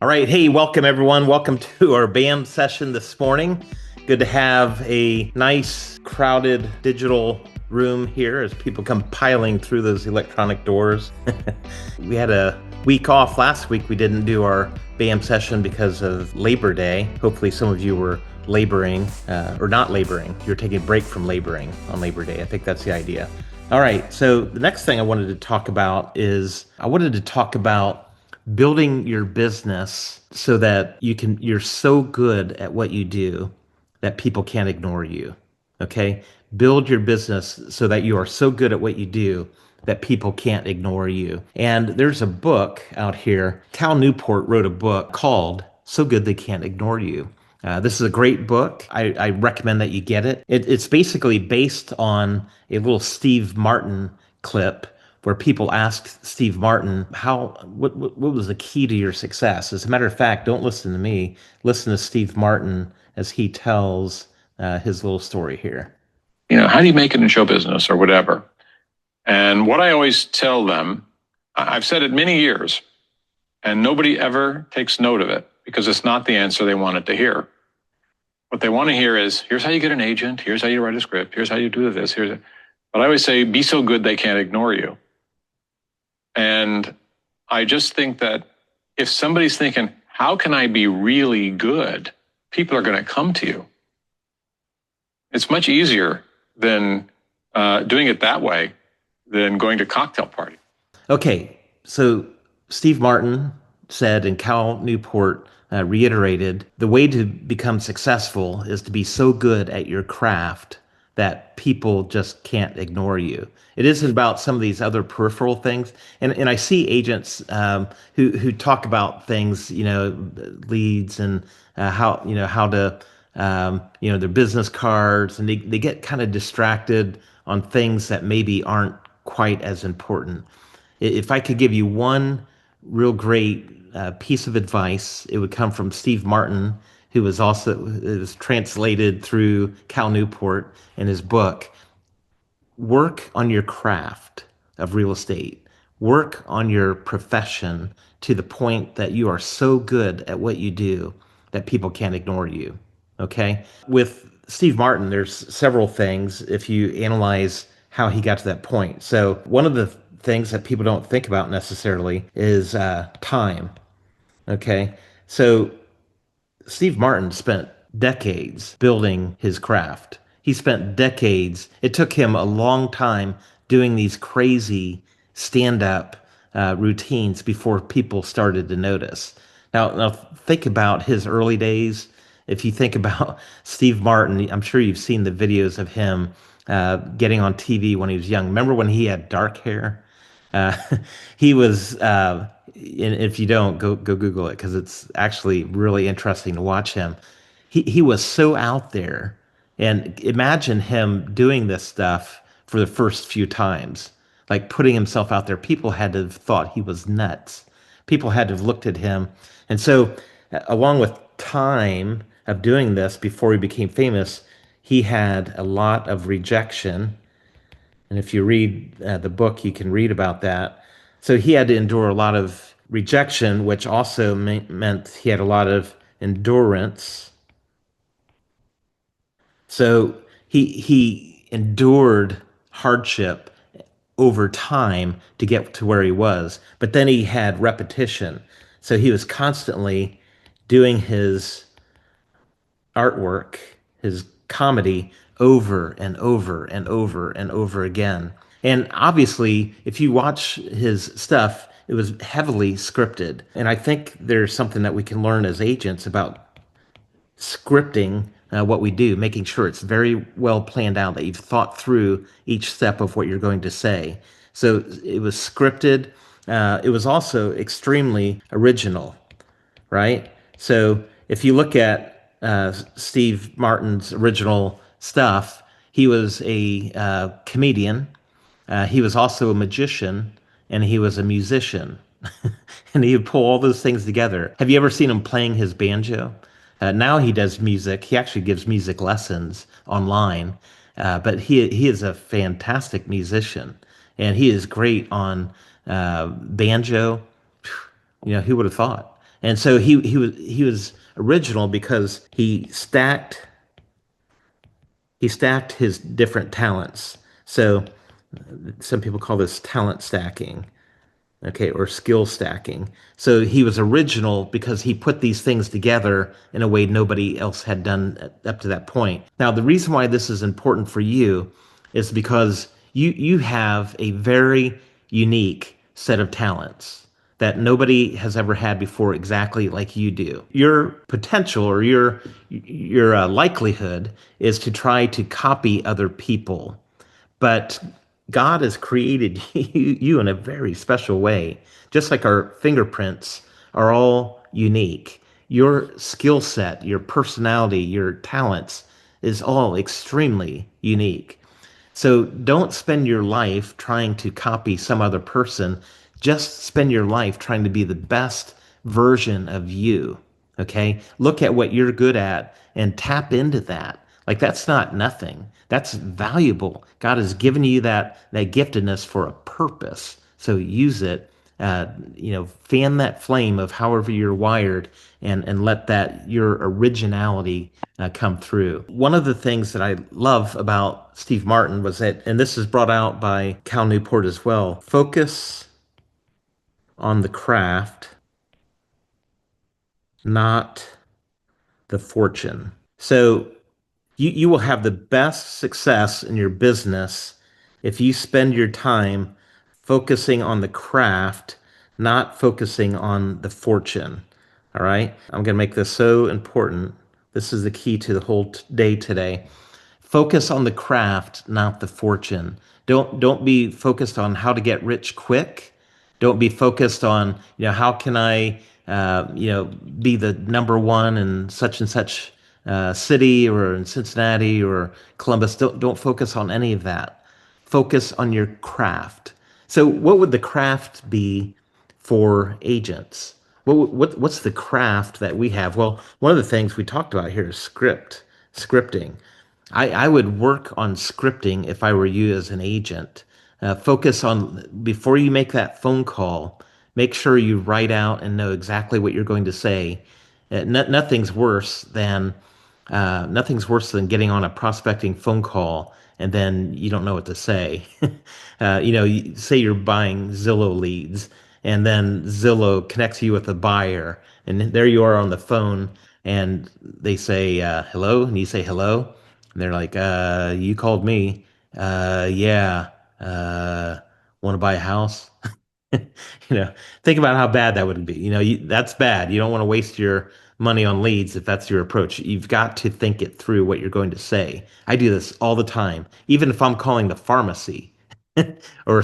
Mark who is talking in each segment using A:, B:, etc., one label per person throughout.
A: All right. Hey, welcome everyone. Welcome to our BAM session this morning. Good to have a nice, crowded digital room here as people come piling through those electronic doors. We had a week off last week. We didn't do our BAM session because of Labor Day. Hopefully some of you were laboring or not laboring. You're taking a break from laboring on Labor Day. I think that's the idea. All right. So the next thing I wanted to talk about is building your business so that you're so good at what you do that people can't ignore you. Okay? Build your business so that you are so good at what you do that people can't ignore you. And there's a book out here. Cal Newport wrote a book called So Good They Can't Ignore You. This is a great book. I recommend that you get it. It's basically based on a little Steve Martin clip where people asked Steve Martin, what was the key to your success? As a matter of fact, don't listen to me. Listen to Steve Martin as he tells his little story here.
B: How do you make it in show business or whatever? And what I always tell them, I've said it many years, and nobody ever takes note of it because it's not the answer they wanted to hear. What they want to hear is, here's how you get an agent, here's how you write a script, here's how you do this, but I always say, be so good they can't ignore you. And I just think that if somebody's thinking, how can I be really good? People are going to come to you. It's much easier than doing it that way than going to a cocktail party.
A: Okay, so Steve Martin said, and Cal Newport reiterated, the way to become successful is to be so good at your craft that people just can't ignore you. It isn't about some of these other peripheral things. And I see agents who talk about things, leads and how to, their business cards, and they get kind of distracted on things that maybe aren't quite as important. If I could give you one real great piece of advice, it would come from Steve Martin, who was translated through Cal Newport in his book. Work on your craft of real estate. Work on your profession to the point that you are so good at what you do that people can't ignore you. Okay? With Steve Martin, there's several things if you analyze how he got to that point. So one of the things that people don't think about necessarily is time. Okay? So Steve Martin spent decades building his craft. He spent decades. It took him a long time doing these crazy stand-up routines before people started to notice. Now think about his early days. If you think about Steve Martin, I'm sure you've seen the videos of him getting on TV when he was young. Remember when he had dark hair? Uh, he was, and if you don't, go Google it because it's actually really interesting to watch him. He was so out there, and imagine him doing this stuff for the first few times, like putting himself out there. People had to have thought he was nuts. People had to have looked at him, and so along with time of doing this before he became famous, he had a lot of rejection. And if you read the book, you can read about that. So he had to endure a lot of rejection, which also meant he had a lot of endurance. So he endured hardship over time to get to where he was. But then he had repetition. So he was constantly doing his artwork, his comedy, over and over and over and over again. And obviously, if you watch his stuff, it was heavily scripted. And I think there's something that we can learn as agents about scripting what we do, making sure it's very well planned out, that you've thought through each step of what you're going to say. So it was scripted. It was also extremely original, right? So if you look at Steve Martin's original stuff, he was a comedian. He was also a magician, and he was a musician. And he would pull all those things together. Have you ever seen him playing his banjo? Now he does music. He actually gives music lessons online. But he is a fantastic musician, and he is great on banjo. Who would have thought? And so he was original because he stacked his different talents. So some people call this talent stacking, okay, or skill stacking. So he was original because he put these things together in a way nobody else had done up to that point. Now, the reason why this is important for you is because you have a very unique set of talents that nobody has ever had before exactly like you do. Your potential or your likelihood is to try to copy other people, but God has created you in a very special way. Just like our fingerprints are all unique, your skill set, your personality, your talents is all extremely unique. So don't spend your life trying to copy some other person. Just spend your life trying to be the best version of you. Okay? Look at what you're good at and tap into that. Like that's not nothing. That's valuable. God has given you that giftedness for a purpose. So use it. Fan that flame of however you're wired, and let that your originality come through. One of the things that I love about Steve Martin was that, and this is brought out by Cal Newport as well, focus on the craft, not the fortune. So you will have the best success in your business if you spend your time focusing on the craft, not focusing on the fortune. All right. I'm going to make this so important. This is the key to the whole day today. Focus on the craft, not the fortune. Don't be focused on how to get rich quick. Don't be focused on, how can I, be the number one in such and such city, or in Cincinnati or Columbus. Don't focus on any of that. Focus on your craft. So, what would the craft be for agents? What's the craft that we have? Well, one of the things we talked about here is scripting. I would work on scripting if I were you as an agent. Focus on, before you make that phone call, make sure you write out and know exactly what you're going to say. Nothing's worse than getting on a prospecting phone call and then you don't know what to say. You say you're buying Zillow leads, and then Zillow connects you with a buyer, and there you are on the phone, and they say hello, and you say hello, and they're like, "You called me? Yeah. Want to buy a house?" you know, think about how bad that would be. That's bad. You don't want to waste your money on leads if that's your approach. You've got to think it through what you're going to say. I do this all the time, even if I'm calling the pharmacy or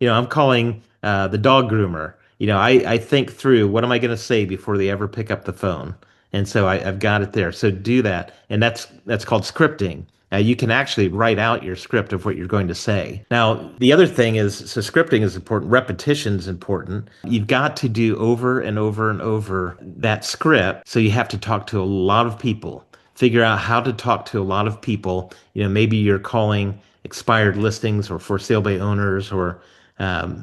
A: I'm calling the dog groomer. I think through what am I going to say before they ever pick up the phone. And so I've got it there. So do that. And that's called scripting. You can actually write out your script of what you're going to say. Now, the other thing is, so scripting is important, repetition is important. You've got to do over and over and over that script. So you have to talk to a lot of people, figure out how to talk to a lot of people. Maybe you're calling expired listings or for sale by owners, or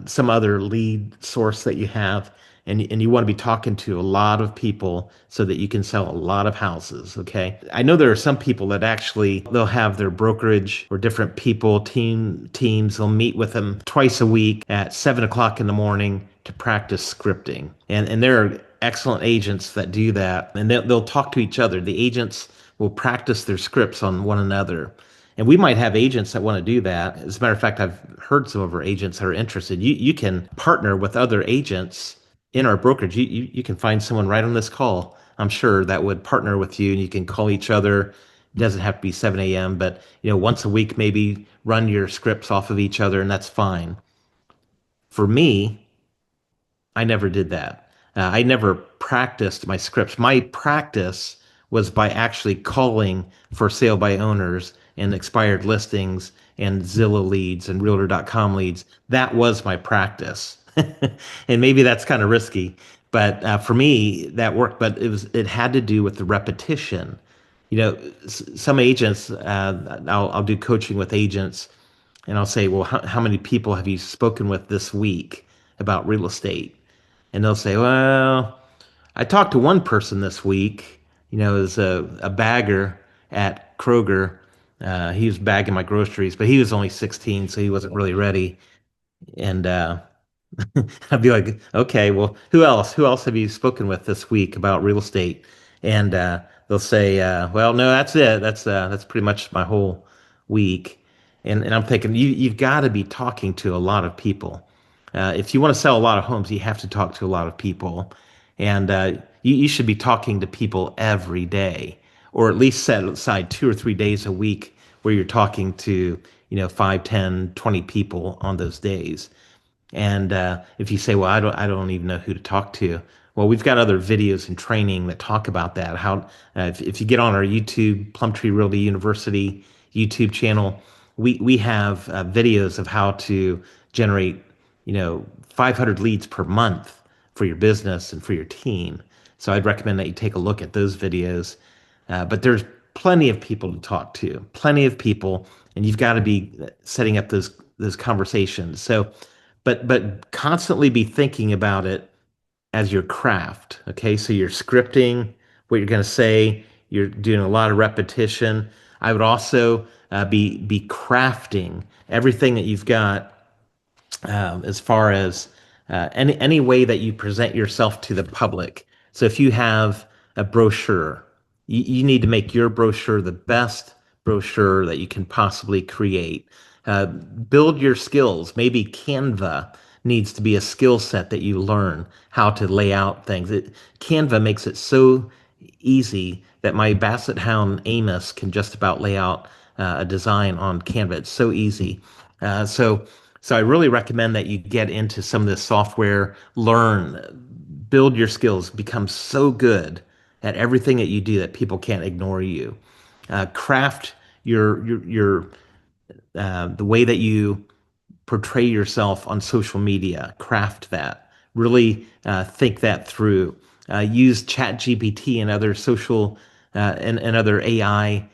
A: some other lead source that you have, and you want to be talking to a lot of people so that you can sell a lot of houses. Okay, I know there are some people that actually they'll have their brokerage or different people teams. They'll meet with them twice a week at 7 o'clock in the morning to practice scripting, and there are excellent agents that do that, and they'll talk to each other. The agents will practice their scripts on one another. And we might have agents that want to do that. As a matter of fact, I've heard some of our agents that are interested. You can partner with other agents in our brokerage. You can find someone right on this call, I'm sure, that would partner with you, and you can call each other. It doesn't have to be 7 a.m., but once a week, maybe run your scripts off of each other, and that's fine. For me, I never did that. I never practiced my scripts. My practice was by actually calling for sale by owners and expired listings and Zillow leads and Realtor.com leads. That was my practice. And maybe that's kind of risky, but for me, that worked. But it had to do with the repetition. Some agents, I'll do coaching with agents, and I'll say, well, how many people have you spoken with this week about real estate? And they'll say, well, I talked to one person this week, as a bagger at Kroger. He was bagging my groceries, but he was only 16, so he wasn't really ready. And I'd be like, okay, well, who else? Who else have you spoken with this week about real estate? And they'll say, well, no, that's it. That's pretty much my whole week. And I'm thinking, you've got to be talking to a lot of people. If you want to sell a lot of homes, you have to talk to a lot of people, and you should be talking to people every day, or at least set aside 2 or 3 days a week where you're talking to 5, 10, 20 people on those days. And if you say, "Well, I don't even know who to talk to," well, we've got other videos and training that talk about that. How if you get on our YouTube, Plum Tree Realty University YouTube channel, we have videos of how to generate 500 leads per month for your business and for your team. So I'd recommend that you take a look at those videos. But there's plenty of people to talk to, plenty of people, and you've got to be setting up those conversations. So but constantly be thinking about it as your craft. Okay, so you're scripting what you're going to say. You're doing a lot of repetition. I would also be crafting everything that you've got, as far as any way that you present yourself to the public. So if you have a brochure, you need to make your brochure the best brochure that you can possibly create. Build your skills. Maybe Canva needs to be a skill set that you learn how to lay out things. Canva makes it so easy that my Basset Hound Amos can just about lay out a design on Canva. It's so easy. Uh, so, so I really recommend that you get into some of this software, learn, build your skills, become so good at everything that you do that people can't ignore you. Craft your the way that you portray yourself on social media. Craft that. Really think that through. Use ChatGPT and other social and other AI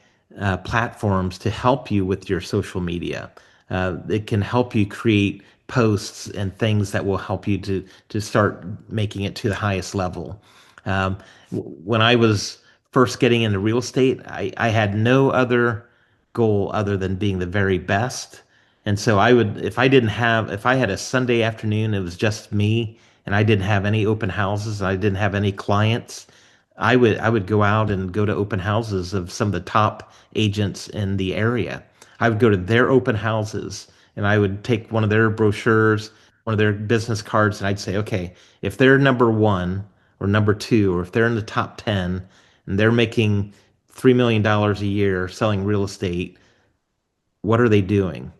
A: platforms to help you with your social media. It can help you create posts and things that will help you to start making it to the highest level. When I was first getting into real estate, I had no other goal other than being the very best. And so I would, if I had a Sunday afternoon, it was just me, and I didn't have any open houses, and I didn't have any clients, I would go out and go to open houses of some of the top agents in the area. I would go to their open houses, and I would take one of their brochures, one of their business cards, and I'd say, okay, if they're number one or number two, or if they're in the top 10 and they're making $3 million a year selling real estate, what are they doing?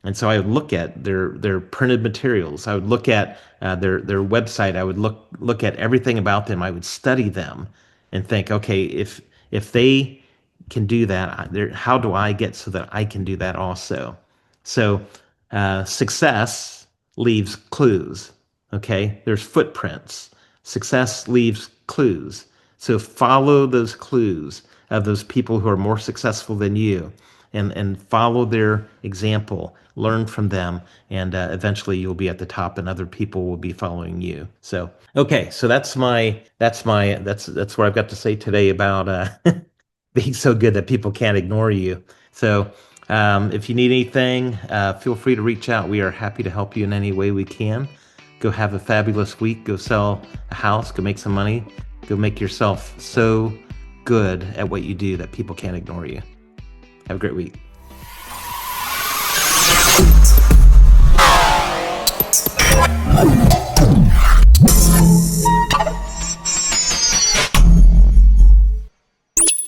A: And so I would look at their printed materials. I would look at their website. I would look at everything about them. I would study them and think, okay, if they can do that, how do I get so that I can do that also? So success leaves clues. Okay, there's footprints. Success leaves clues. So follow those clues of those people who are more successful than you, and follow their example, learn from them, and eventually you'll be at the top, and other people will be following you. So, okay, so that's what I've got to say today about being so good that people can't ignore you. So, if you need anything, feel free to reach out. We are happy to help you in any way we can. Go have a fabulous week. Go sell a house. Go make some money. Go make yourself so good at what you do that people can't ignore you. Have a great week.